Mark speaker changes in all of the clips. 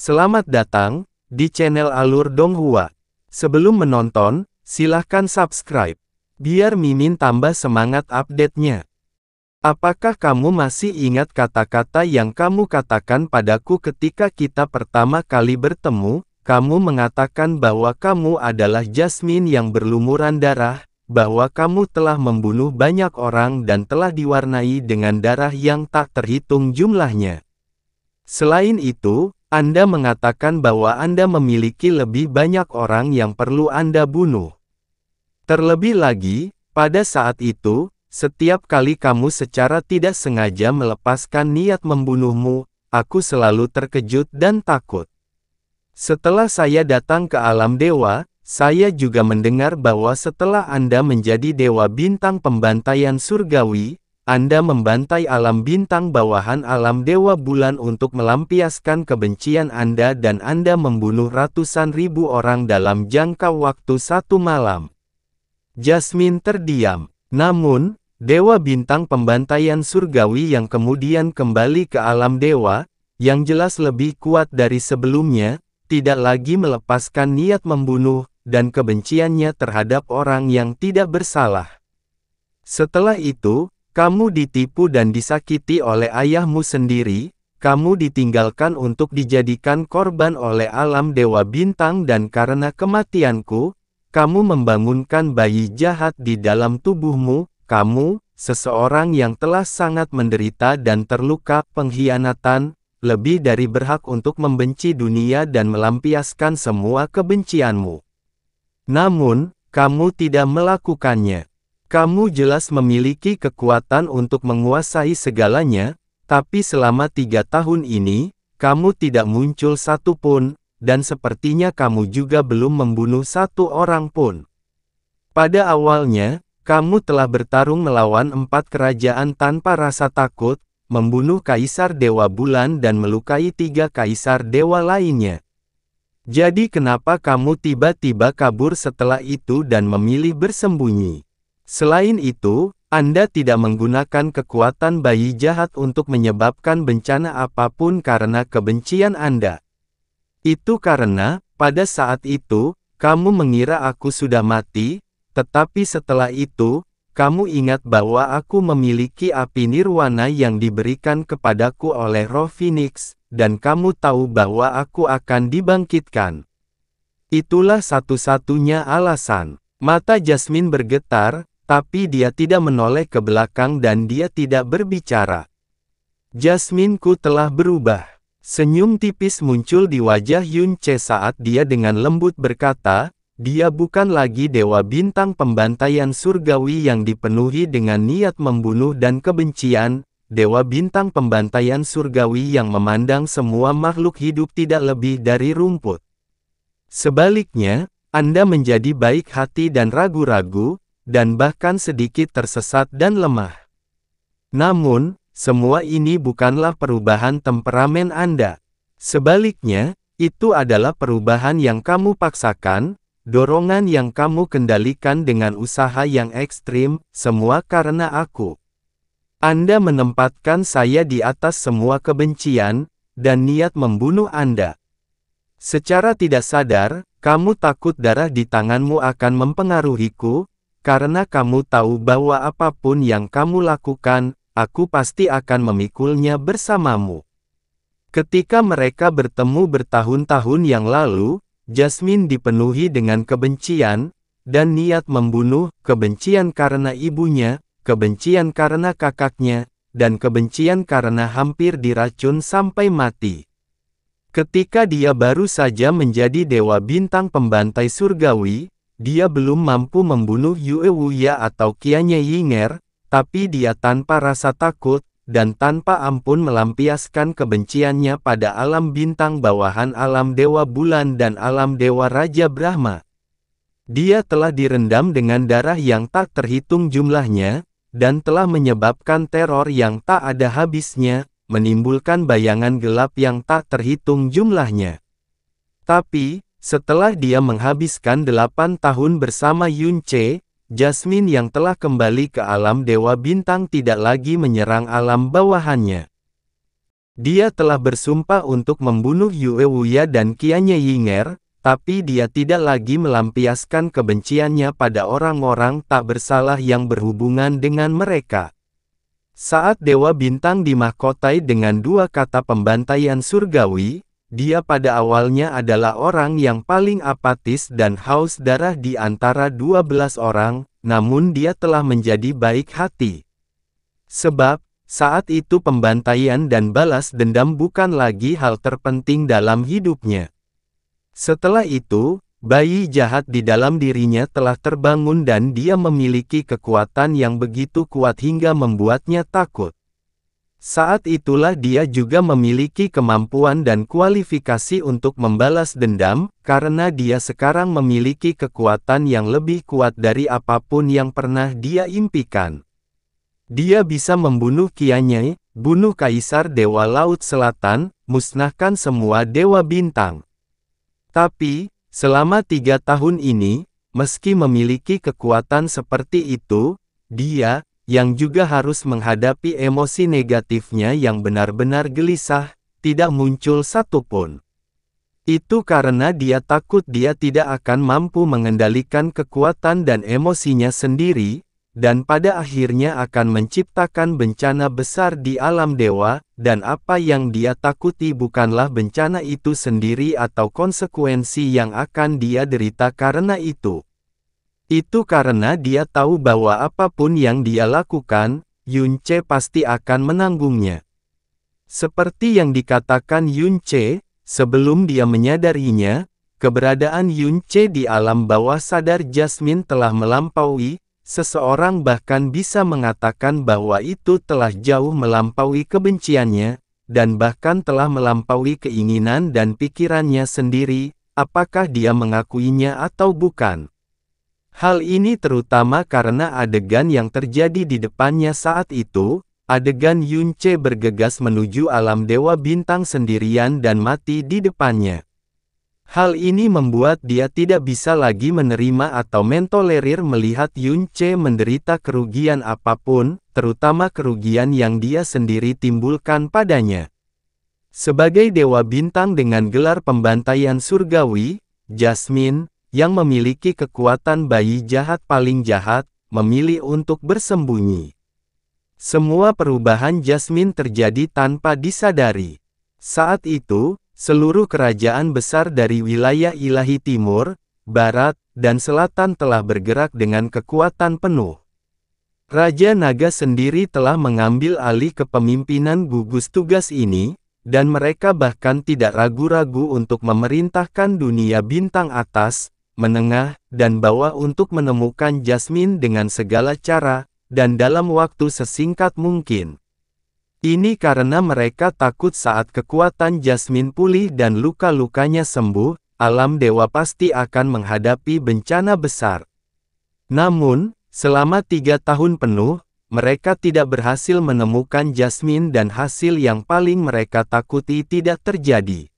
Speaker 1: Selamat datang di channel Alur Donghua. Sebelum menonton, silahkan subscribe, biar Mimin tambah semangat update-nya. Apakah kamu masih ingat kata-kata yang kamu katakan padaku ketika kita pertama kali bertemu? Kamu mengatakan bahwa kamu adalah Jasmine yang berlumuran darah, bahwa kamu telah membunuh banyak orang dan telah diwarnai dengan darah yang tak terhitung jumlahnya. Selain itu, Anda mengatakan bahwa Anda memiliki lebih banyak orang yang perlu Anda bunuh. Terlebih lagi, pada saat itu, setiap kali kamu secara tidak sengaja melepaskan niat membunuhmu, aku selalu terkejut dan takut. Setelah saya datang ke alam dewa, saya juga mendengar bahwa setelah Anda menjadi dewa bintang pembantaian surgawi, Anda membantai alam bintang bawahan alam dewa bulan untuk melampiaskan kebencian Anda dan Anda membunuh ratusan ribu orang dalam jangka waktu satu malam. Jasmine terdiam. Namun, dewa bintang pembantaian surgawi yang kemudian kembali ke alam dewa, yang jelas lebih kuat dari sebelumnya, tidak lagi melepaskan niat membunuh, dan kebenciannya terhadap orang yang tidak bersalah. Setelah itu, kamu ditipu dan disakiti oleh ayahmu sendiri, kamu ditinggalkan untuk dijadikan korban oleh alam dewa bintang dan karena kematianku, kamu membangunkan bayi jahat di dalam tubuhmu, kamu, seseorang yang telah sangat menderita dan terluka, pengkhianatan, lebih dari berhak untuk membenci dunia dan melampiaskan semua kebencianmu. Namun, kamu tidak melakukannya. Kamu jelas memiliki kekuatan untuk menguasai segalanya, tapi selama 3 tahun ini, kamu tidak muncul satu pun, dan sepertinya kamu juga belum membunuh satu orang pun. Pada awalnya, kamu telah bertarung melawan 4 kerajaan tanpa rasa takut, membunuh Kaisar Dewa Bulan dan melukai 3 Kaisar Dewa lainnya. Jadi kenapa kamu tiba-tiba kabur setelah itu dan memilih bersembunyi? Selain itu, Anda tidak menggunakan kekuatan bayi jahat untuk menyebabkan bencana apapun karena kebencian Anda. Itu karena, pada saat itu, kamu mengira aku sudah mati, tetapi setelah itu, kamu ingat bahwa aku memiliki api nirwana yang diberikan kepadaku oleh roh Phoenix, dan kamu tahu bahwa aku akan dibangkitkan. Itulah satu-satunya alasan. Mata Jasmine bergetar, tapi dia tidak menoleh ke belakang dan dia tidak berbicara. Jasmine-ku telah berubah. Senyum tipis muncul di wajah Yun Ce saat dia dengan lembut berkata, dia bukan lagi dewa bintang pembantaian surgawi yang dipenuhi dengan niat membunuh dan kebencian, dewa bintang pembantaian surgawi yang memandang semua makhluk hidup tidak lebih dari rumput. Sebaliknya, Anda menjadi baik hati dan ragu-ragu, dan bahkan sedikit tersesat dan lemah. Namun, semua ini bukanlah perubahan temperamen Anda. Sebaliknya, itu adalah perubahan yang kamu paksakan, dorongan yang kamu kendalikan dengan usaha yang ekstrim, semua karena aku. Anda menempatkan saya di atas semua kebencian, dan niat membunuh Anda. Secara tidak sadar, kamu takut darah di tanganmu akan mempengaruhiku, karena kamu tahu bahwa apapun yang kamu lakukan, aku pasti akan memikulnya bersamamu. Ketika mereka bertemu bertahun-tahun yang lalu, Jasmine dipenuhi dengan kebencian, dan niat membunuh, kebencian karena ibunya, kebencian karena kakaknya, dan kebencian karena hampir diracun sampai mati. Ketika dia baru saja menjadi dewa bintang pembantai surgawi, dia belum mampu membunuh Yue Wuya atau Qianye Yinger, tapi dia tanpa rasa takut, dan tanpa ampun melampiaskan kebenciannya pada alam bintang bawahan alam dewa bulan dan alam dewa Raja Brahma. Dia telah direndam dengan darah yang tak terhitung jumlahnya, dan telah menyebabkan teror yang tak ada habisnya, menimbulkan bayangan gelap yang tak terhitung jumlahnya. Tapi, setelah dia menghabiskan 8 tahun bersama Yun Ce, Jasmine yang telah kembali ke alam dewa bintang tidak lagi menyerang alam bawahannya. Dia telah bersumpah untuk membunuh Yue Wuya dan Qianye Yinger, tapi dia tidak lagi melampiaskan kebenciannya pada orang-orang tak bersalah yang berhubungan dengan mereka. Saat Dewa Bintang dimahkotai dengan dua kata pembantaian surgawi, dia pada awalnya adalah orang yang paling apatis dan haus darah di antara 12 orang, namun dia telah menjadi baik hati. Sebab, saat itu pembantaian dan balas dendam bukan lagi hal terpenting dalam hidupnya. Setelah itu, bayi jahat di dalam dirinya telah terbangun dan dia memiliki kekuatan yang begitu kuat hingga membuatnya takut. Saat itulah dia juga memiliki kemampuan dan kualifikasi untuk membalas dendam, karena dia sekarang memiliki kekuatan yang lebih kuat dari apapun yang pernah dia impikan. Dia bisa membunuh Qianye, bunuh Kaisar Dewa Laut Selatan, musnahkan semua Dewa Bintang. Tapi, selama 3 tahun ini, meski memiliki kekuatan seperti itu, dia, yang juga harus menghadapi emosi negatifnya yang benar-benar gelisah, tidak muncul satupun. Itu karena dia takut dia tidak akan mampu mengendalikan kekuatan dan emosinya sendiri, dan pada akhirnya akan menciptakan bencana besar di alam dewa, dan apa yang dia takuti bukanlah bencana itu sendiri atau konsekuensi yang akan dia derita karena itu. Itu karena dia tahu bahwa apapun yang dia lakukan, Yun Ce pasti akan menanggungnya. Seperti yang dikatakan Yun Ce, sebelum dia menyadarinya, keberadaan Yun Ce di alam bawah sadar Jasmine telah melampaui. Seseorang bahkan bisa mengatakan bahwa itu telah jauh melampaui kebenciannya, dan bahkan telah melampaui keinginan dan pikirannya sendiri, apakah dia mengakuinya atau bukan. Hal ini terutama karena adegan yang terjadi di depannya saat itu, adegan Yun Ce bergegas menuju alam Dewa Bintang sendirian dan mati di depannya. Hal ini membuat dia tidak bisa lagi menerima atau mentolerir melihat Yun Ce menderita kerugian apapun, terutama kerugian yang dia sendiri timbulkan padanya. Sebagai Dewa Bintang dengan gelar pembantaian surgawi, Jasmine, yang memiliki kekuatan bayi jahat paling jahat, memilih untuk bersembunyi. Semua perubahan Jasmine terjadi tanpa disadari. Saat itu, seluruh kerajaan besar dari wilayah ilahi timur, barat, dan selatan telah bergerak dengan kekuatan penuh. Raja Naga sendiri telah mengambil alih kepemimpinan gugus tugas ini, dan mereka bahkan tidak ragu-ragu untuk memerintahkan dunia bintang atas, menengah, dan bawah untuk menemukan Jasmine dengan segala cara, dan dalam waktu sesingkat mungkin. Ini karena mereka takut saat kekuatan Jasmine pulih dan luka-lukanya sembuh, alam dewa pasti akan menghadapi bencana besar. Namun, selama 3 tahun penuh, mereka tidak berhasil menemukan Jasmine dan hasil yang paling mereka takuti tidak terjadi.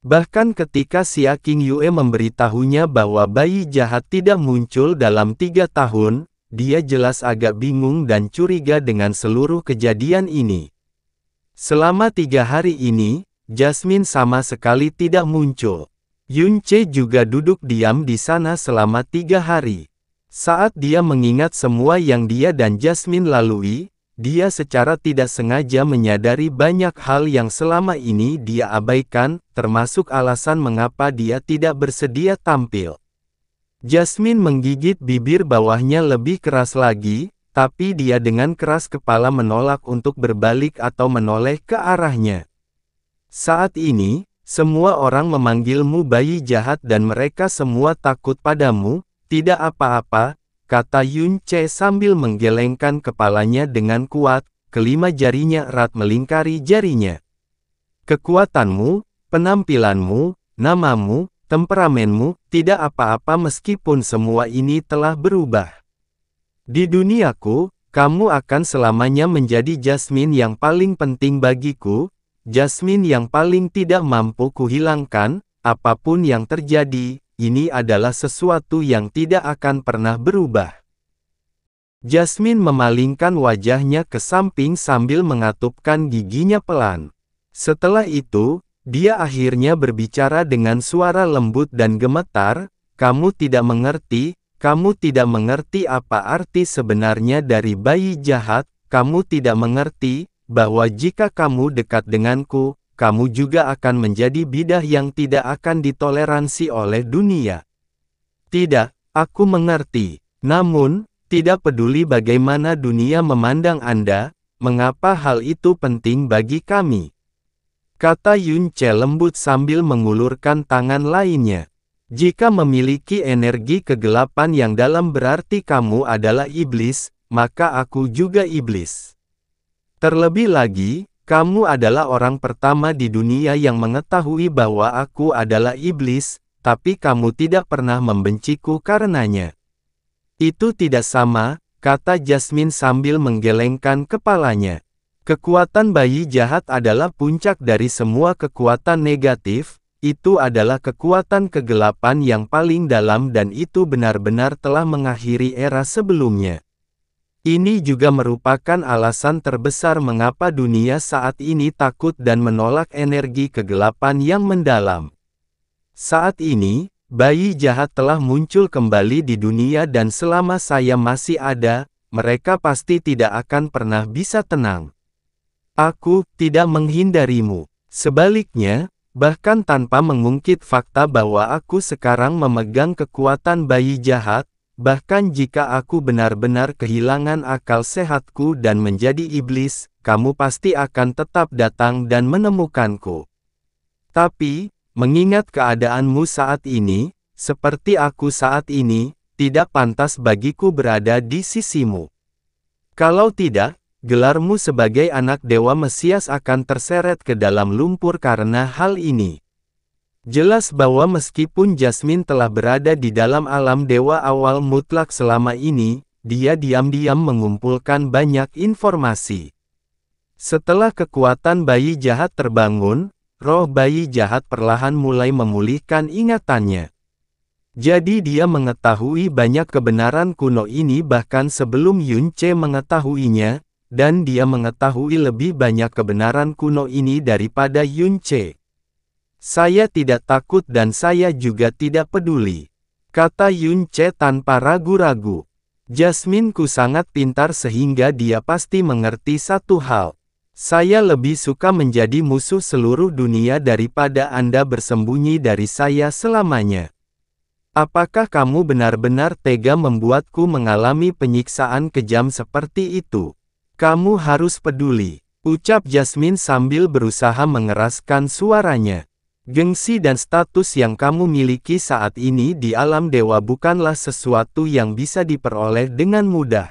Speaker 1: Bahkan ketika Xia King Yue memberitahunya bahwa bayi jahat tidak muncul dalam 3 tahun, dia jelas agak bingung dan curiga dengan seluruh kejadian ini. Selama 3 hari ini, Jasmine sama sekali tidak muncul. Yun Ce juga duduk diam di sana selama 3 hari. Saat dia mengingat semua yang dia dan Jasmine lalui, dia secara tidak sengaja menyadari banyak hal yang selama ini dia abaikan, termasuk alasan mengapa dia tidak bersedia tampil. Jasmine menggigit bibir bawahnya lebih keras lagi, tapi dia dengan keras kepala menolak untuk berbalik atau menoleh ke arahnya. Saat ini, semua orang memanggilmu bayi jahat dan mereka semua takut padamu, tidak apa-apa, kata Yun Ce sambil menggelengkan kepalanya dengan kuat, kelima jarinya erat melingkari jarinya. Kekuatanmu, penampilanmu, namamu, temperamenmu, tidak apa-apa meskipun semua ini telah berubah. Di duniaku, kamu akan selamanya menjadi Jasmine yang paling penting bagiku, Jasmine yang paling tidak mampu kuhilangkan, apapun yang terjadi, ini adalah sesuatu yang tidak akan pernah berubah. Jasmine memalingkan wajahnya ke samping sambil mengatupkan giginya pelan. Setelah itu, dia akhirnya berbicara dengan suara lembut dan gemetar, "Kamu tidak mengerti apa arti sebenarnya dari bayi jahat, kamu tidak mengerti, bahwa jika kamu dekat denganku, kamu juga akan menjadi bidah yang tidak akan ditoleransi oleh dunia." "Tidak, aku mengerti. Namun, tidak peduli bagaimana dunia memandang Anda, mengapa hal itu penting bagi kami?" kata Yun Che lembut sambil mengulurkan tangan lainnya. "Jika memiliki energi kegelapan yang dalam berarti kamu adalah iblis, maka aku juga iblis. Terlebih lagi, kamu adalah orang pertama di dunia yang mengetahui bahwa aku adalah iblis, tapi kamu tidak pernah membenciku karenanya." "Itu tidak sama," kata Jasmine sambil menggelengkan kepalanya. "Kekuatan bayi jahat adalah puncak dari semua kekuatan negatif. Itu adalah kekuatan kegelapan yang paling dalam dan itu benar-benar telah mengakhiri era sebelumnya. Ini juga merupakan alasan terbesar mengapa dunia saat ini takut dan menolak energi kegelapan yang mendalam. Saat ini, bayi jahat telah muncul kembali di dunia dan selama saya masih ada, mereka pasti tidak akan pernah bisa tenang. Aku tidak menghindarimu. Sebaliknya, bahkan tanpa mengungkit fakta bahwa aku sekarang memegang kekuatan bayi jahat, bahkan jika aku benar-benar kehilangan akal sehatku dan menjadi iblis, kamu pasti akan tetap datang dan menemukanku. Tapi, mengingat keadaanmu saat ini, seperti aku saat ini, tidak pantas bagiku berada di sisimu. Kalau tidak, gelarmu sebagai anak Dewa Mesias akan terseret ke dalam lumpur karena hal ini." Jelas bahwa meskipun Jasmine telah berada di dalam alam dewa awal mutlak selama ini, dia diam-diam mengumpulkan banyak informasi. Setelah kekuatan bayi jahat terbangun, roh bayi jahat perlahan mulai memulihkan ingatannya. Jadi dia mengetahui banyak kebenaran kuno ini bahkan sebelum Yun Che mengetahuinya, dan dia mengetahui lebih banyak kebenaran kuno ini daripada Yun Che. "Saya tidak takut dan saya juga tidak peduli," kata Yun Che tanpa ragu-ragu. "Jasmine-ku sangat pintar sehingga dia pasti mengerti satu hal. Saya lebih suka menjadi musuh seluruh dunia daripada Anda bersembunyi dari saya selamanya. Apakah kamu benar-benar tega membuatku mengalami penyiksaan kejam seperti itu? Kamu harus peduli," ucap Jasmine sambil berusaha mengeraskan suaranya. "Gengsi dan status yang kamu miliki saat ini di alam dewa bukanlah sesuatu yang bisa diperoleh dengan mudah.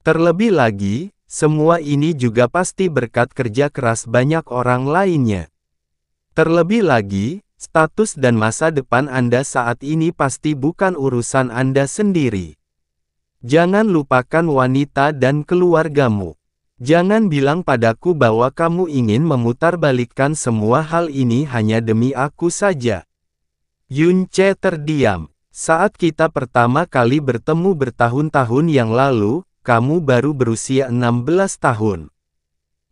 Speaker 1: Terlebih lagi, semua ini juga pasti berkat kerja keras banyak orang lainnya. Terlebih lagi, status dan masa depan Anda saat ini pasti bukan urusan Anda sendiri. Jangan lupakan wanita dan keluargamu. Jangan bilang padaku bahwa kamu ingin memutarbalikkan semua hal ini hanya demi aku saja." Yun Che terdiam. "Saat kita pertama kali bertemu bertahun-tahun yang lalu, kamu baru berusia 16 tahun.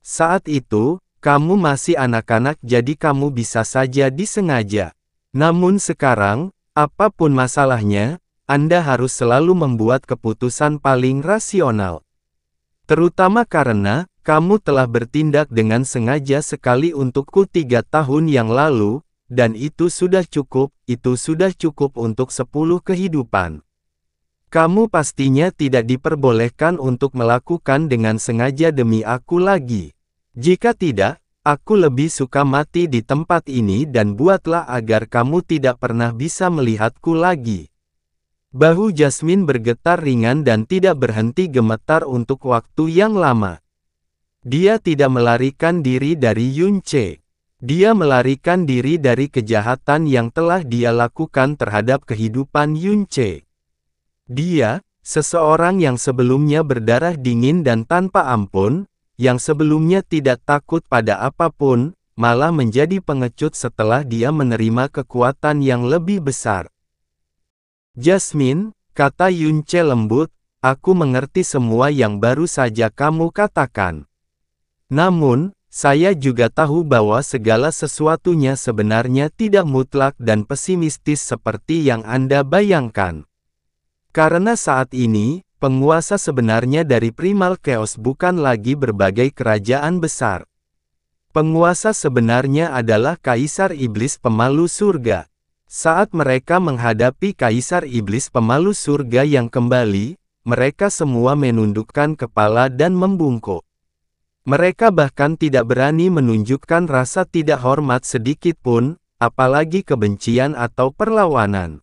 Speaker 1: Saat itu, kamu masih anak-anak jadi kamu bisa saja disengaja. Namun sekarang, apapun masalahnya, Anda harus selalu membuat keputusan paling rasional. Terutama karena, kamu telah bertindak dengan sengaja sekali untukku 3 tahun yang lalu, dan itu sudah cukup untuk 10 kehidupan. Kamu pastinya tidak diperbolehkan untuk melakukan dengan sengaja demi aku lagi. Jika tidak, aku lebih suka mati di tempat ini dan buatlah agar kamu tidak pernah bisa melihatku lagi." Bahu Jasmine bergetar ringan dan tidak berhenti gemetar untuk waktu yang lama. Dia tidak melarikan diri dari Yun Che. Dia melarikan diri dari kejahatan yang telah dia lakukan terhadap kehidupan Yun Che. Dia, seseorang yang sebelumnya berdarah dingin dan tanpa ampun, yang sebelumnya tidak takut pada apapun, malah menjadi pengecut setelah dia menerima kekuatan yang lebih besar. "Jasmine," kata Yun Che lembut, "aku mengerti semua yang baru saja kamu katakan. Namun, Saya juga tahu bahwa segala sesuatunya sebenarnya tidak mutlak dan pesimistis seperti yang Anda bayangkan. Karena saat ini, penguasa sebenarnya dari Primal Chaos bukan lagi berbagai kerajaan besar. Penguasa sebenarnya adalah Kaisar Iblis Pemalu Surga. Saat mereka menghadapi Kaisar Iblis Pemalu Surga yang kembali, mereka semua menundukkan kepala dan membungkuk. Mereka bahkan tidak berani menunjukkan rasa tidak hormat sedikit pun, apalagi kebencian atau perlawanan.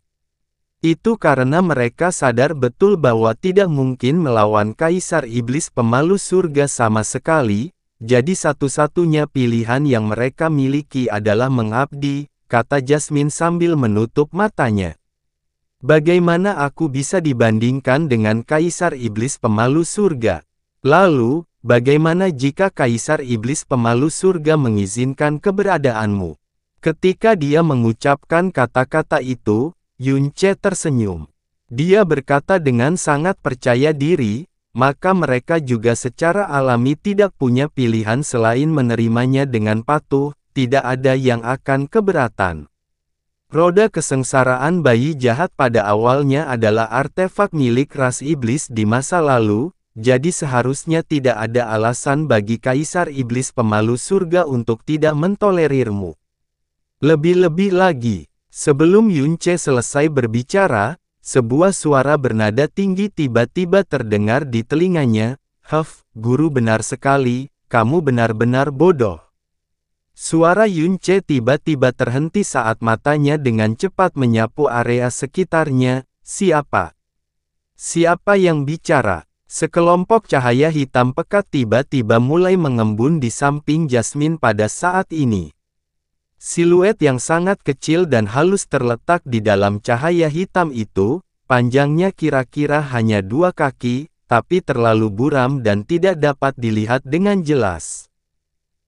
Speaker 1: Itu karena mereka sadar betul bahwa tidak mungkin melawan Kaisar Iblis Pemalu Surga sama sekali, jadi satu-satunya pilihan yang mereka miliki adalah mengabdi, kata Jasmine sambil menutup matanya. Bagaimana aku bisa dibandingkan dengan Kaisar Iblis Pemalu Surga? Lalu, bagaimana jika Kaisar Iblis Pemalu Surga mengizinkan keberadaanmu? Ketika dia mengucapkan kata-kata itu, Yunce tersenyum. Dia berkata dengan sangat percaya diri, maka mereka juga secara alami tidak punya pilihan selain menerimanya dengan patuh. Tidak ada yang akan keberatan. Roda kesengsaraan bayi jahat pada awalnya adalah artefak milik ras iblis di masa lalu, jadi seharusnya tidak ada alasan bagi Kaisar Iblis Pemalu Surga untuk tidak mentolerirmu. Lebih-lebih lagi, sebelum Yunce selesai berbicara, sebuah suara bernada tinggi tiba-tiba terdengar di telinganya, guru benar sekali, kamu benar-benar bodoh. Suara Yunce tiba-tiba terhenti saat matanya dengan cepat menyapu area sekitarnya. Siapa? Siapa yang bicara? Sekelompok cahaya hitam pekat tiba-tiba mulai mengembun di samping Jasmine pada saat ini. Siluet yang sangat kecil dan halus terletak di dalam cahaya hitam itu, panjangnya kira-kira hanya 2 kaki, tapi terlalu buram dan tidak dapat dilihat dengan jelas.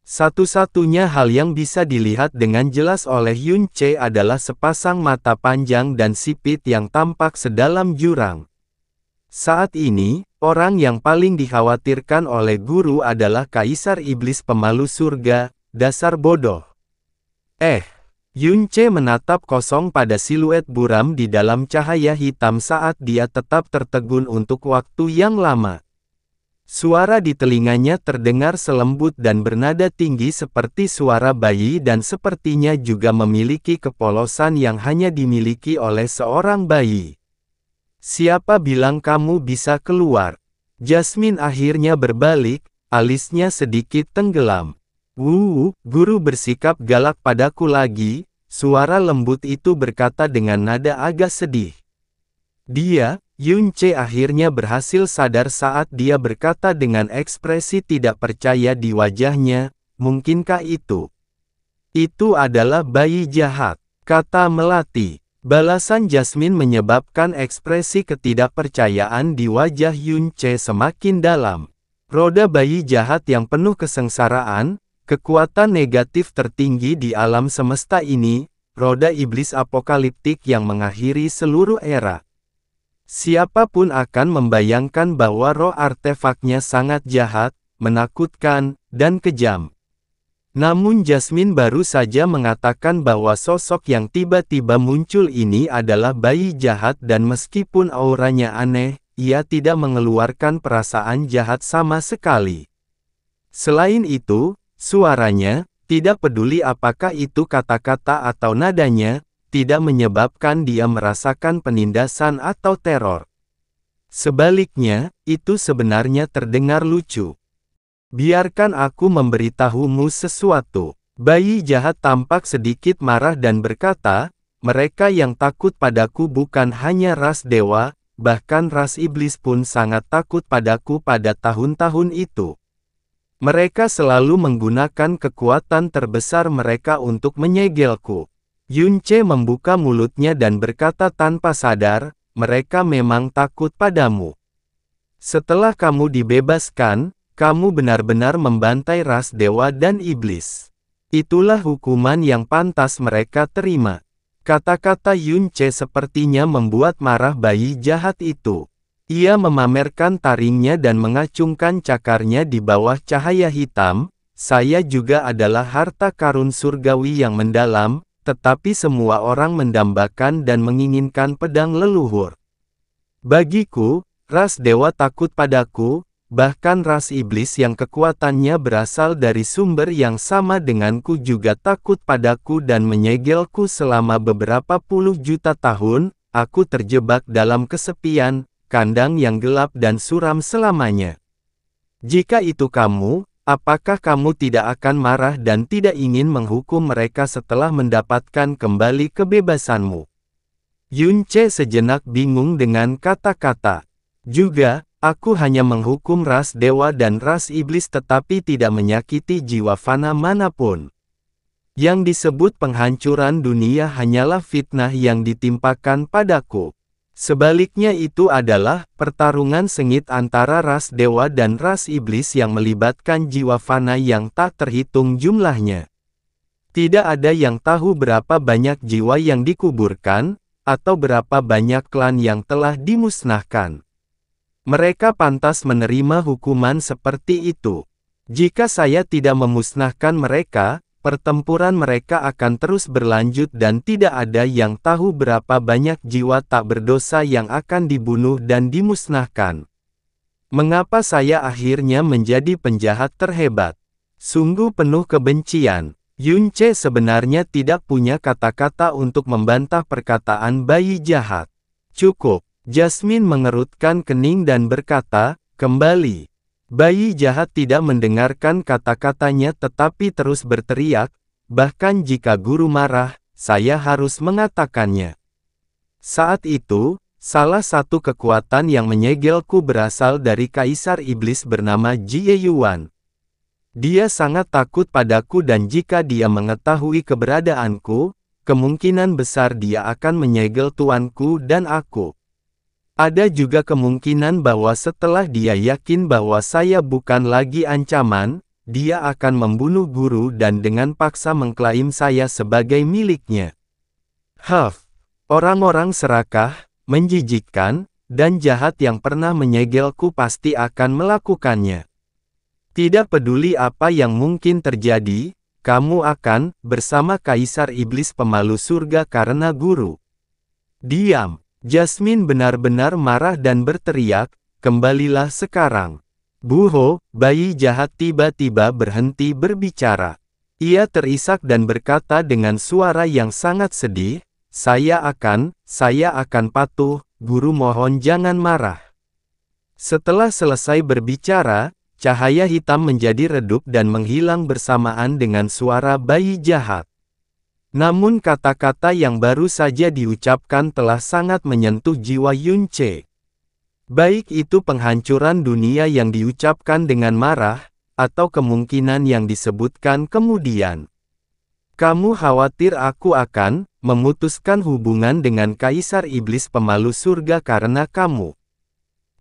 Speaker 1: Satu-satunya hal yang bisa dilihat dengan jelas oleh Yunce adalah sepasang mata panjang dan sipit yang tampak sedalam jurang. Saat ini, orang yang paling dikhawatirkan oleh guru adalah Kaisar Iblis Pemalu Surga, dasar bodoh. Yunce menatap kosong pada siluet buram di dalam cahaya hitam saat dia tetap tertegun untuk waktu yang lama. Suara di telinganya terdengar selembut dan bernada tinggi seperti suara bayi dan sepertinya juga memiliki kepolosan yang hanya dimiliki oleh seorang bayi. Siapa bilang kamu bisa keluar? Jasmine akhirnya berbalik, alisnya sedikit tenggelam. Guru bersikap galak padaku lagi, suara lembut itu berkata dengan nada agak sedih. Yunce akhirnya berhasil sadar saat dia berkata dengan ekspresi tidak percaya di wajahnya, mungkinkah itu? Itu adalah bayi jahat, kata Melati. Balasan Jasmine menyebabkan ekspresi ketidakpercayaan di wajah Yunce semakin dalam. Roda bayi jahat yang penuh kesengsaraan, kekuatan negatif tertinggi di alam semesta ini, roda iblis apokaliptik yang mengakhiri seluruh era. Siapapun akan membayangkan bahwa roh artefaknya sangat jahat, menakutkan, dan kejam. Namun Jasmine baru saja mengatakan bahwa sosok yang tiba-tiba muncul ini adalah bayi jahat dan meskipun auranya aneh, ia tidak mengeluarkan perasaan jahat sama sekali. Selain itu, suaranya, tidak peduli apakah itu kata-kata atau nadanya, tidak menyebabkan dia merasakan penindasan atau teror. Sebaliknya, itu sebenarnya terdengar lucu. Biarkan aku memberitahumu sesuatu. Bayi jahat tampak sedikit marah dan berkata, mereka yang takut padaku bukan hanya ras dewa, bahkan ras iblis pun sangat takut padaku pada tahun-tahun itu. Mereka selalu menggunakan kekuatan terbesar mereka untuk menyegelku. Yunce membuka mulutnya dan berkata tanpa sadar, mereka memang takut padamu. Setelah kamu dibebaskan, kamu benar-benar membantai ras dewa dan iblis. Itulah hukuman yang pantas mereka terima. Kata-kata Yunce sepertinya membuat marah bayi jahat itu. Ia memamerkan taringnya dan mengacungkan cakarnya di bawah cahaya hitam, saya juga adalah harta karun surgawi yang mendalam, tetapi semua orang mendambakan dan menginginkan pedang leluhur. Bagiku, ras dewa takut padaku, bahkan ras iblis yang kekuatannya berasal dari sumber yang sama denganku juga takut padaku dan menyegelku selama beberapa puluh juta tahun. Aku terjebak dalam kesepian, kandang yang gelap dan suram selamanya. Jika itu kamu, apakah kamu tidak akan marah dan tidak ingin menghukum mereka setelah mendapatkan kembali kebebasanmu? Yunce sejenak bingung dengan kata-kata. Juga, aku hanya menghukum ras dewa dan ras iblis tetapi tidak menyakiti jiwa fana manapun. Yang disebut penghancuran dunia hanyalah fitnah yang ditimpakan padaku. Sebaliknya itu adalah pertarungan sengit antara ras dewa dan ras iblis yang melibatkan jiwa fana yang tak terhitung jumlahnya. Tidak ada yang tahu berapa banyak jiwa yang dikuburkan, atau berapa banyak klan yang telah dimusnahkan. Mereka pantas menerima hukuman seperti itu. Jika saya tidak memusnahkan mereka, pertempuran mereka akan terus berlanjut dan tidak ada yang tahu berapa banyak jiwa tak berdosa yang akan dibunuh dan dimusnahkan. Mengapa saya akhirnya menjadi penjahat terhebat? Sungguh penuh kebencian. Yunce sebenarnya tidak punya kata-kata untuk membantah perkataan bayi jahat. Cukup. Jasmine mengerutkan kening dan berkata, kembali. Bayi jahat tidak mendengarkan kata-katanya tetapi terus berteriak, bahkan jika guru marah, saya harus mengatakannya. Saat itu, salah satu kekuatan yang menyegelku berasal dari Kaisar Iblis bernama Jie Yuan. Dia sangat takut padaku dan jika dia mengetahui keberadaanku, kemungkinan besar dia akan menyegel tuanku dan aku. Ada juga kemungkinan bahwa setelah dia yakin bahwa saya bukan lagi ancaman, dia akan membunuh guru dan dengan paksa mengklaim saya sebagai miliknya. Orang-orang serakah, menjijikkan, dan jahat yang pernah menyegelku pasti akan melakukannya. Tidak peduli apa yang mungkin terjadi, kamu akan bersama Kaisar Iblis pemalu surga karena guru. Diam. Jasmine benar-benar marah dan berteriak, kembalilah sekarang. Buho, bayi jahat tiba-tiba berhenti berbicara. Ia terisak dan berkata dengan suara yang sangat sedih, saya akan patuh, guru mohon jangan marah. Setelah selesai berbicara, cahaya hitam menjadi redup dan menghilang bersamaan dengan suara bayi jahat. Namun kata-kata yang baru saja diucapkan telah sangat menyentuh jiwa Yunce. Baik itu penghancuran dunia yang diucapkan dengan marah, atau kemungkinan yang disebutkan kemudian. Kamu khawatir aku akan memutuskan hubungan dengan Kaisar Iblis pemalu surga karena kamu?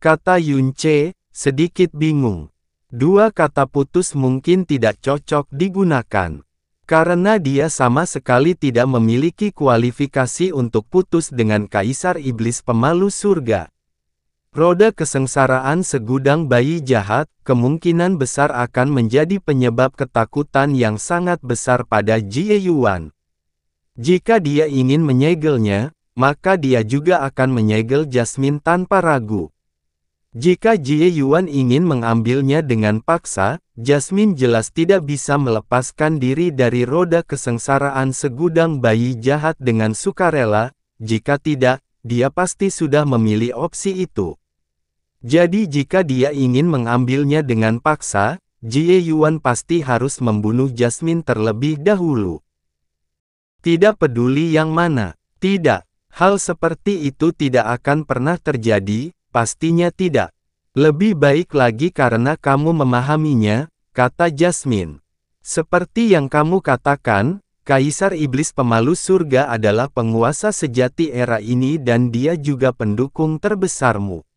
Speaker 1: Kata Yunce, sedikit bingung. Dua kata putus mungkin tidak cocok digunakan. Karena dia sama sekali tidak memiliki kualifikasi untuk putus dengan Kaisar Iblis pemalu surga. Roda kesengsaraan segudang bayi jahat, kemungkinan besar akan menjadi penyebab ketakutan yang sangat besar pada Jie Yuan. Jika dia ingin menyegelnya, maka dia juga akan menyegel Jasmine tanpa ragu. Jika Jie Yuan ingin mengambilnya dengan paksa, Jasmine jelas tidak bisa melepaskan diri dari roda kesengsaraan segudang bayi jahat dengan sukarela, jika tidak, dia pasti sudah memilih opsi itu. Jadi jika dia ingin mengambilnya dengan paksa, Jie Yuan pasti harus membunuh Jasmine terlebih dahulu. Tidak peduli yang mana, tidak, hal seperti itu tidak akan pernah terjadi. Pastinya tidak. Lebih baik lagi karena kamu memahaminya, kata Jasmine. Seperti yang kamu katakan, Kaisar Iblis pemalu surga adalah penguasa sejati era ini dan dia juga pendukung terbesarmu.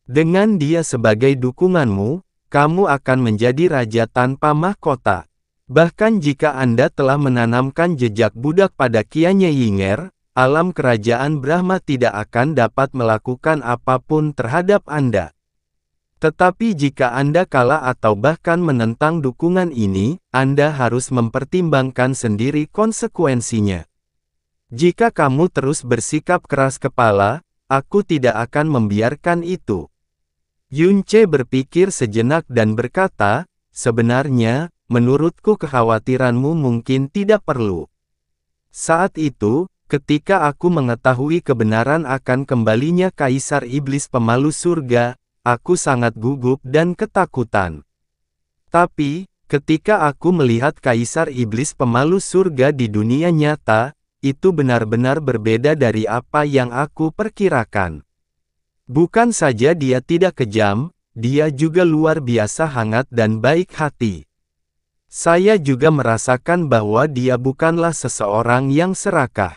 Speaker 1: Dengan dia sebagai dukunganmu, kamu akan menjadi raja tanpa mahkota. Bahkan jika Anda telah menanamkan jejak budak pada Qianye Yinger, alam kerajaan Brahma tidak akan dapat melakukan apapun terhadap Anda. Tetapi jika Anda kalah atau bahkan menentang dukungan ini, Anda harus mempertimbangkan sendiri konsekuensinya. Jika kamu terus bersikap keras kepala, aku tidak akan membiarkan itu. Yunce berpikir sejenak dan berkata, sebenarnya, menurutku kekhawatiranmu mungkin tidak perlu. Saat itu, ketika aku mengetahui kebenaran akan kembalinya Kaisar Iblis Pemalu Surga, aku sangat gugup dan ketakutan. Tapi, ketika aku melihat Kaisar Iblis Pemalu Surga di dunia nyata, itu benar-benar berbeda dari apa yang aku perkirakan. Bukan saja dia tidak kejam, dia juga luar biasa hangat dan baik hati. Saya juga merasakan bahwa dia bukanlah seseorang yang serakah.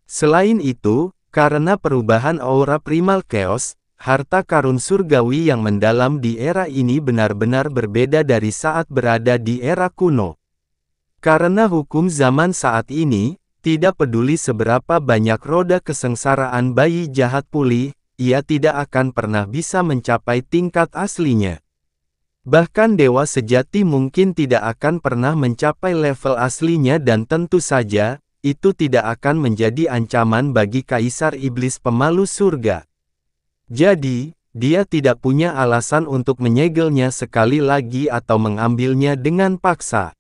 Speaker 1: Selain itu, karena perubahan aura primal chaos, harta karun surgawi yang mendalam di era ini benar-benar berbeda dari saat berada di era kuno. Karena hukum zaman saat ini, tidak peduli seberapa banyak roda kesengsaraan bayi jahat pulih, ia tidak akan pernah bisa mencapai tingkat aslinya. Bahkan dewa sejati mungkin tidak akan pernah mencapai level aslinya dan tentu saja, itu tidak akan menjadi ancaman bagi Kaisar Iblis Pemalu Surga. Jadi, dia tidak punya alasan untuk menyegelnya sekali lagi atau mengambilnya dengan paksa.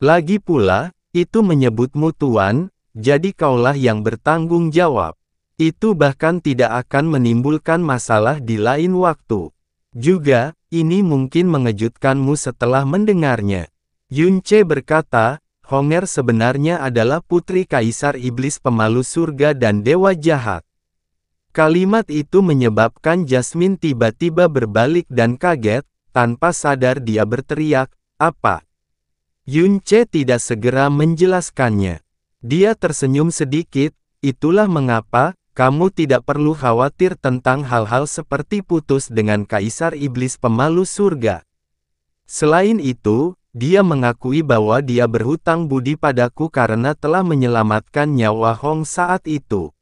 Speaker 1: Lagi pula, itu menyebutmu tuan, jadi kaulah yang bertanggung jawab. Itu bahkan tidak akan menimbulkan masalah di lain waktu. Juga, ini mungkin mengejutkanmu setelah mendengarnya. Yunce berkata, Honger sebenarnya adalah putri Kaisar Iblis Pemalu Surga dan Dewa Jahat. Kalimat itu menyebabkan Jasmine tiba-tiba berbalik dan kaget, tanpa sadar dia berteriak, "Apa?" Yunce tidak segera menjelaskannya. Dia tersenyum sedikit, itulah mengapa, kamu tidak perlu khawatir tentang hal-hal seperti putus dengan Kaisar Iblis Pemalu Surga. Selain itu, dia mengakui bahwa dia berhutang budi padaku karena telah menyelamatkan nyawa Hong saat itu.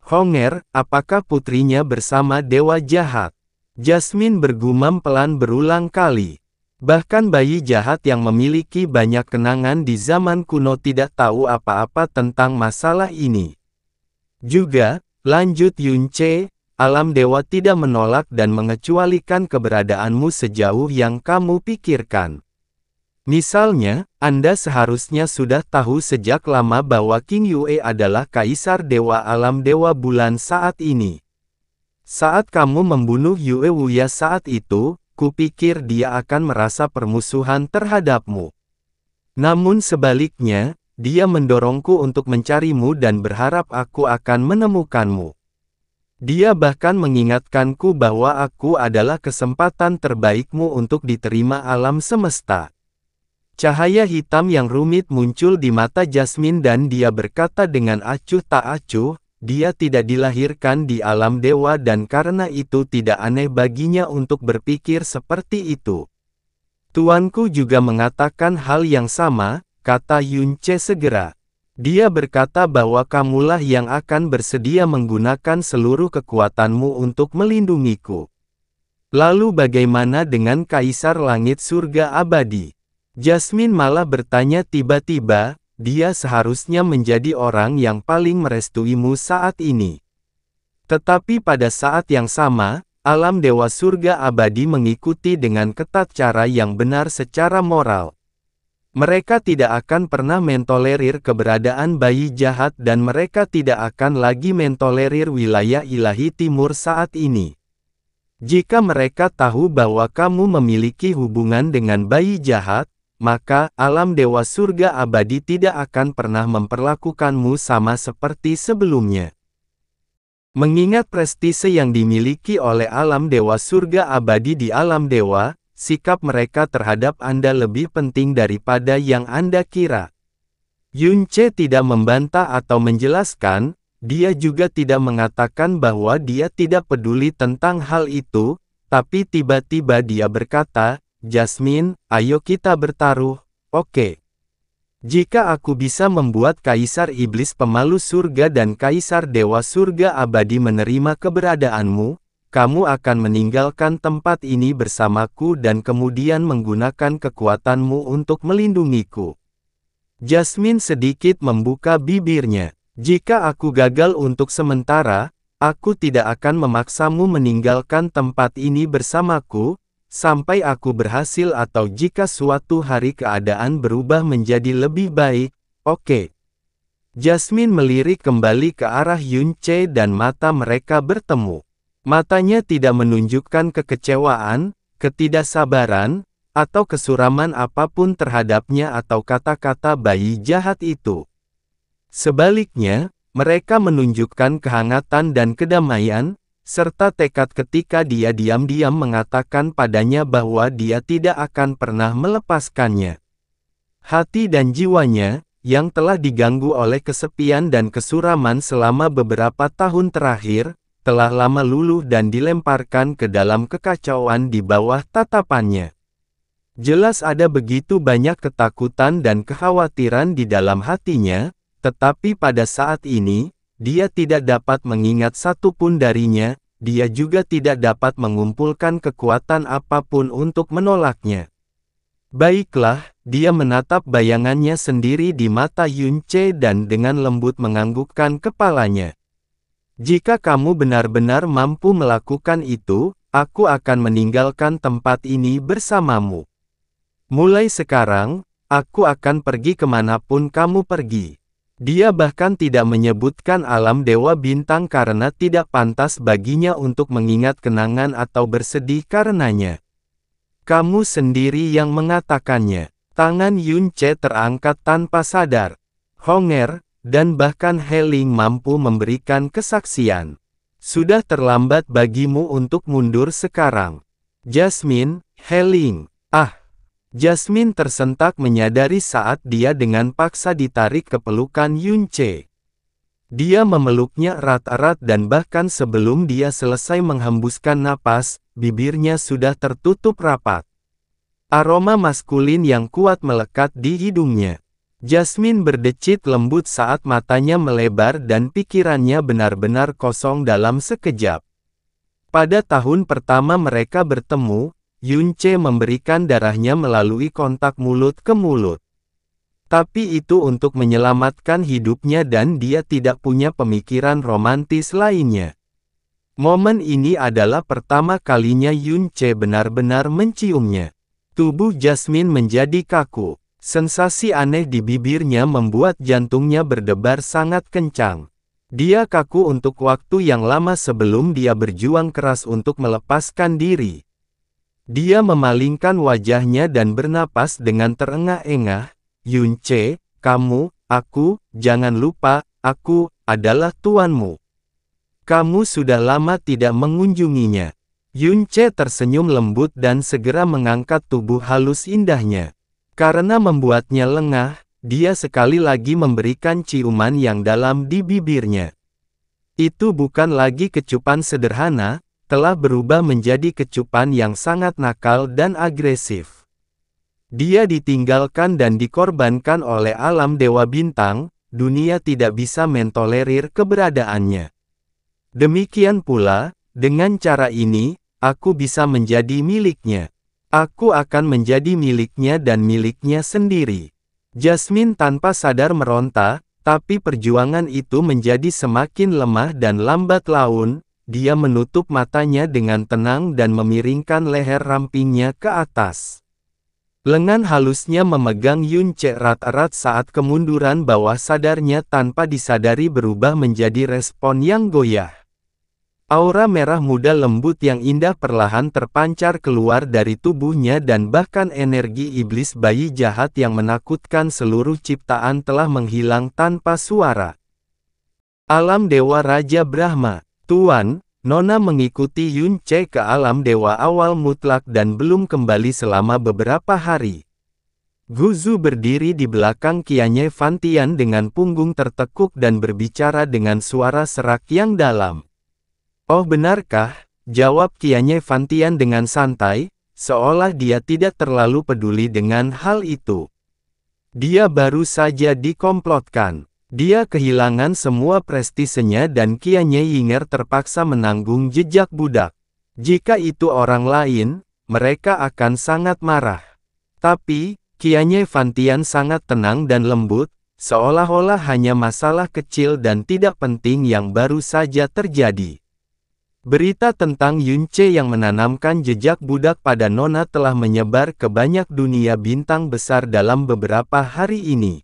Speaker 1: Honger, apakah putrinya bersama Dewa Jahat? Jasmine bergumam pelan berulang kali. Bahkan bayi jahat yang memiliki banyak kenangan di zaman kuno tidak tahu apa-apa tentang masalah ini. Juga, lanjut Yunce, alam dewa tidak menolak dan mengecualikan keberadaanmu sejauh yang kamu pikirkan. Misalnya, Anda seharusnya sudah tahu sejak lama bahwa King Yue adalah Kaisar Dewa Alam Dewa Bulan saat ini. Saat kamu membunuh Yue Wuya saat itu, kupikir dia akan merasa permusuhan terhadapmu. Namun sebaliknya, dia mendorongku untuk mencarimu dan berharap aku akan menemukanmu. Dia bahkan mengingatkanku bahwa aku adalah kesempatan terbaikmu untuk diterima alam semesta. Cahaya hitam yang rumit muncul di mata Jasmine dan dia berkata dengan acuh tak acuh, dia tidak dilahirkan di alam dewa dan karena itu tidak aneh baginya untuk berpikir seperti itu. Tuanku juga mengatakan hal yang sama, kata Yunce segera. Dia berkata bahwa kamulah yang akan bersedia menggunakan seluruh kekuatanmu untuk melindungiku. Lalu bagaimana dengan Kaisar Langit Surga Abadi? Jasmine malah bertanya tiba-tiba, dia seharusnya menjadi orang yang paling merestuimu saat ini. Tetapi pada saat yang sama, alam Dewa Surga Abadi mengikuti dengan ketat cara yang benar secara moral. Mereka tidak akan pernah mentolerir keberadaan bayi jahat dan mereka tidak akan lagi mentolerir wilayah ilahi timur saat ini. Jika mereka tahu bahwa kamu memiliki hubungan dengan bayi jahat, maka alam Dewa Surga Abadi tidak akan pernah memperlakukanmu sama seperti sebelumnya. Mengingat prestise yang dimiliki oleh alam Dewa Surga Abadi di alam dewa, sikap mereka terhadap Anda lebih penting daripada yang Anda kira. Yunce tidak membantah atau menjelaskan, dia juga tidak mengatakan bahwa dia tidak peduli tentang hal itu, tapi tiba-tiba dia berkata, Jasmine, ayo kita bertaruh, oke. Jika aku bisa membuat Kaisar Iblis Pemalu Surga dan Kaisar Dewa Surga Abadi menerima keberadaanmu, kamu akan meninggalkan tempat ini bersamaku dan kemudian menggunakan kekuatanmu untuk melindungiku. Jasmine sedikit membuka bibirnya. Jika aku gagal untuk sementara, aku tidak akan memaksamu meninggalkan tempat ini bersamaku, sampai aku berhasil atau jika suatu hari keadaan berubah menjadi lebih baik, oke. Jasmine melirik kembali ke arah Yunche dan mata mereka bertemu. Matanya tidak menunjukkan kekecewaan, ketidaksabaran, atau kesuraman apapun terhadapnya atau kata-kata bayi jahat itu. Sebaliknya, mereka menunjukkan kehangatan dan kedamaian, serta tekad ketika dia diam-diam mengatakan padanya bahwa dia tidak akan pernah melepaskannya. Hati dan jiwanya, yang telah diganggu oleh kesepian dan kesuraman selama beberapa tahun terakhir, telah lama luluh dan dilemparkan ke dalam kekacauan di bawah tatapannya. Jelas ada begitu banyak ketakutan dan kekhawatiran di dalam hatinya, tetapi pada saat ini, dia tidak dapat mengingat satupun darinya, dia juga tidak dapat mengumpulkan kekuatan apapun untuk menolaknya. Baiklah, dia menatap bayangannya sendiri di mata Yunche dan dengan lembut menganggukkan kepalanya. Jika kamu benar-benar mampu melakukan itu, aku akan meninggalkan tempat ini bersamamu. Mulai sekarang, aku akan pergi kemanapun kamu pergi. Dia bahkan tidak menyebutkan alam dewa bintang karena tidak pantas baginya untuk mengingat kenangan atau bersedih karenanya. Kamu sendiri yang mengatakannya. Tangan Yunche terangkat tanpa sadar. Honger, dan bahkan Heling mampu memberikan kesaksian. Sudah terlambat bagimu untuk mundur sekarang. Jasmine, Heling. Jasmine tersentak menyadari saat dia dengan paksa ditarik ke pelukan Yunche. Dia memeluknya erat-erat dan bahkan sebelum dia selesai menghembuskan napas, bibirnya sudah tertutup rapat. Aroma maskulin yang kuat melekat di hidungnya. Jasmine berdecit lembut saat matanya melebar dan pikirannya benar-benar kosong dalam sekejap. Pada tahun pertama mereka bertemu, Yunche memberikan darahnya melalui kontak mulut ke mulut. Tapi itu untuk menyelamatkan hidupnya dan dia tidak punya pemikiran romantis lainnya. Momen ini adalah pertama kalinya Yunche benar-benar menciumnya. Tubuh Jasmine menjadi kaku. Sensasi aneh di bibirnya membuat jantungnya berdebar sangat kencang. Dia kaku untuk waktu yang lama sebelum dia berjuang keras untuk melepaskan diri. Dia memalingkan wajahnya dan bernapas dengan terengah-engah. Yunche, jangan lupa, aku adalah tuanmu. Kamu sudah lama tidak mengunjunginya. Yunche tersenyum lembut dan segera mengangkat tubuh halus indahnya. Karena membuatnya lengah, dia sekali lagi memberikan ciuman yang dalam di bibirnya. Itu bukan lagi kecupan sederhana, telah berubah menjadi kecupan yang sangat nakal dan agresif. Dia ditinggalkan dan dikorbankan oleh alam dewa bintang, dunia tidak bisa mentolerir keberadaannya. Demikian pula, dengan cara ini, aku bisa menjadi miliknya. Aku akan menjadi miliknya dan miliknya sendiri. Jasmine tanpa sadar meronta, tapi perjuangan itu menjadi semakin lemah dan lambat laun. Dia menutup matanya dengan tenang dan memiringkan leher rampingnya ke atas. Lengan halusnya memegang Yunche erat-erat saat kemunduran bawah sadarnya tanpa disadari berubah menjadi respon yang goyah. Aura merah muda lembut yang indah perlahan terpancar keluar dari tubuhnya dan bahkan energi iblis bayi jahat yang menakutkan seluruh ciptaan telah menghilang tanpa suara. Alam Dewa Raja Brahma, Tuan, Nona mengikuti Yunche ke alam dewa awal mutlak dan belum kembali selama beberapa hari. Guzu berdiri di belakang Qianye Fantian dengan punggung tertekuk dan berbicara dengan suara serak yang dalam. Oh benarkah? Jawab Qianye Fantian dengan santai, seolah dia tidak terlalu peduli dengan hal itu. Dia baru saja dikomplotkan. Dia kehilangan semua prestisenya dan Qianye Yinger terpaksa menanggung jejak budak. Jika itu orang lain, mereka akan sangat marah. Tapi, Qianye Fantian sangat tenang dan lembut, seolah-olah hanya masalah kecil dan tidak penting yang baru saja terjadi. Berita tentang Yunce yang menanamkan jejak budak pada Nona telah menyebar ke banyak dunia bintang besar dalam beberapa hari ini.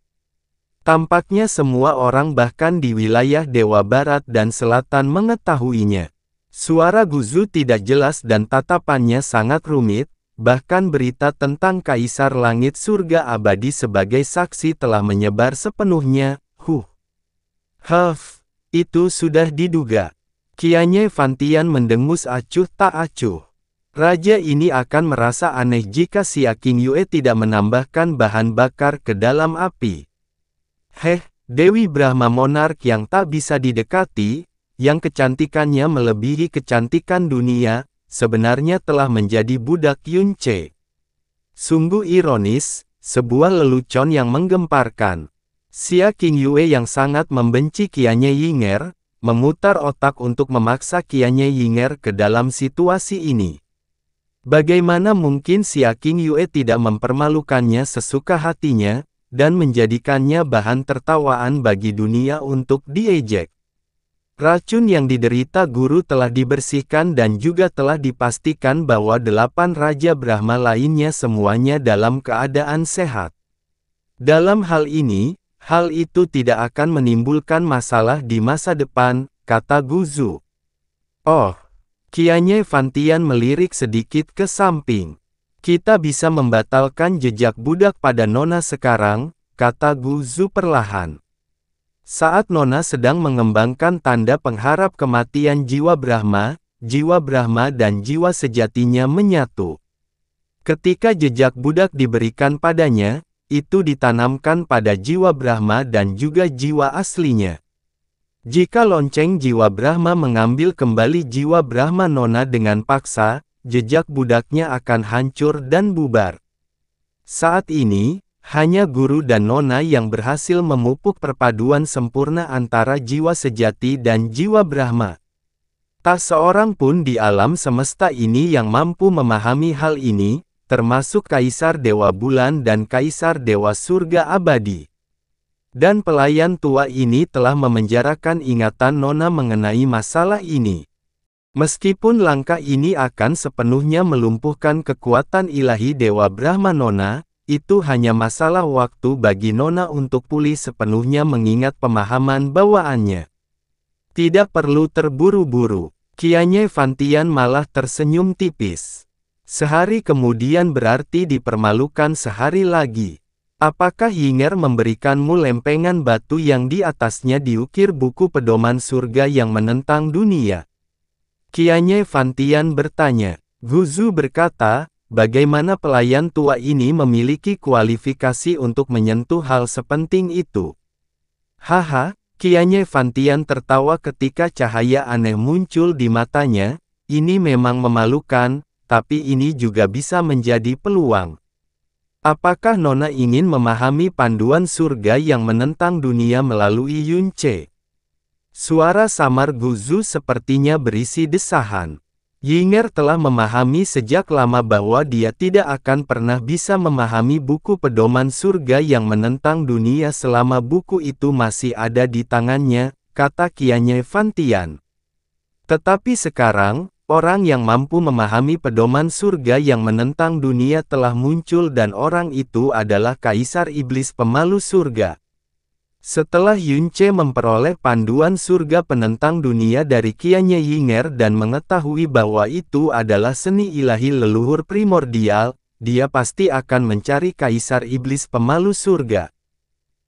Speaker 1: Tampaknya semua orang bahkan di wilayah Dewa Barat dan Selatan mengetahuinya. Suara Guzu tidak jelas dan tatapannya sangat rumit, bahkan berita tentang Kaisar Langit Surga Abadi sebagai saksi telah menyebar sepenuhnya. Itu sudah diduga. Qianye Fantian mendengus acuh tak acuh. Raja ini akan merasa aneh jika Xia Qingyue tidak menambahkan bahan bakar ke dalam api. Dewi Brahma Monark yang tak bisa didekati, yang kecantikannya melebihi kecantikan dunia, sebenarnya telah menjadi budak Yunce. Sungguh ironis, sebuah lelucon yang menggemparkan. Xia Qingyue yang sangat membenci Qianye Yinger, memutar otak untuk memaksa Qianye Yinger ke dalam situasi ini. Bagaimana mungkin Xia Qingyue tidak mempermalukannya sesuka hatinya, dan menjadikannya bahan tertawaan bagi dunia untuk diejek. Racun yang diderita guru telah dibersihkan dan juga telah dipastikan bahwa 8 Raja Brahma lainnya semuanya dalam keadaan sehat. Dalam hal ini, hal itu tidak akan menimbulkan masalah di masa depan, kata Guzu. Qianye Fantian melirik sedikit ke samping. Kita bisa membatalkan jejak budak pada Nona sekarang, kata Guzu perlahan. Saat Nona sedang mengembangkan tanda pengharap kematian jiwa Brahma dan jiwa sejatinya menyatu. Ketika jejak budak diberikan padanya, itu ditanamkan pada jiwa Brahma dan juga jiwa aslinya. Jika lonceng jiwa Brahma mengambil kembali jiwa Brahma Nona dengan paksa, jejak budaknya akan hancur dan bubar. Saat ini, hanya guru dan Nona yang berhasil memupuk perpaduan sempurna antara jiwa sejati dan jiwa Brahma. Tak seorang pun di alam semesta ini yang mampu memahami hal ini, termasuk Kaisar Dewa Bulan dan Kaisar Dewa Surga Abadi. Dan pelayan tua ini telah memenjarakan ingatan Nona mengenai masalah ini. Meskipun langkah ini akan sepenuhnya melumpuhkan kekuatan ilahi Dewa Brahma Nona, itu hanya masalah waktu bagi Nona untuk pulih sepenuhnya mengingat pemahaman bawaannya. Tidak perlu terburu-buru. Qianye Fantian malah tersenyum tipis. Sehari kemudian berarti dipermalukan sehari lagi. Apakah Yinger memberikanmu lempengan batu yang di atasnya diukir buku pedoman surga yang menentang dunia? Qianye Fantian bertanya. Guzu berkata, bagaimana pelayan tua ini memiliki kualifikasi untuk menyentuh hal sepenting itu? Qianye Fantian tertawa ketika cahaya aneh muncul di matanya. Ini memang memalukan, tapi ini juga bisa menjadi peluang. Apakah Nona ingin memahami panduan surga yang menentang dunia melalui Yunce? Suara samar Guzu sepertinya berisi desahan. Yinger telah memahami sejak lama bahwa dia tidak akan pernah bisa memahami buku pedoman surga yang menentang dunia selama buku itu masih ada di tangannya, kata Qianye Fantian. Tetapi sekarang, orang yang mampu memahami pedoman surga yang menentang dunia telah muncul dan orang itu adalah Kaisar Iblis Pemalu Surga. Setelah Yunce memperoleh panduan surga penentang dunia dari Qianye Yinger dan mengetahui bahwa itu adalah seni ilahi leluhur primordial, dia pasti akan mencari Kaisar Iblis Pemalu Surga.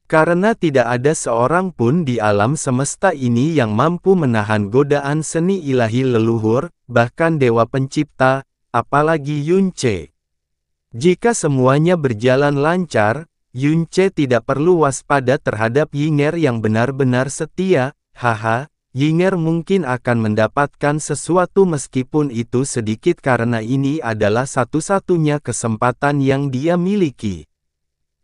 Speaker 1: Karena tidak ada seorang pun di alam semesta ini yang mampu menahan godaan seni ilahi leluhur, bahkan Dewa Pencipta, apalagi Yunce. Jika semuanya berjalan lancar, Yunce tidak perlu waspada terhadap Yinger yang benar-benar setia. Yinger mungkin akan mendapatkan sesuatu meskipun itu sedikit karena ini adalah satu-satunya kesempatan yang dia miliki.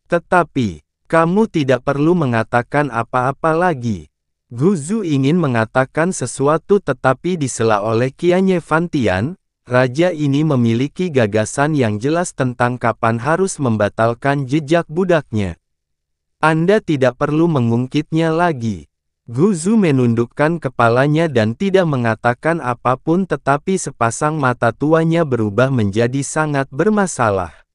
Speaker 1: Tetapi, kamu tidak perlu mengatakan apa-apa lagi. Guzu ingin mengatakan sesuatu tetapi disela oleh Qianye Fantian. Raja ini memiliki gagasan yang jelas tentang kapan harus membatalkan jejak budaknya. Anda tidak perlu mengungkitnya lagi. Guzu menundukkan kepalanya dan tidak mengatakan apapun, tetapi sepasang mata tuanya berubah menjadi sangat bermasalah.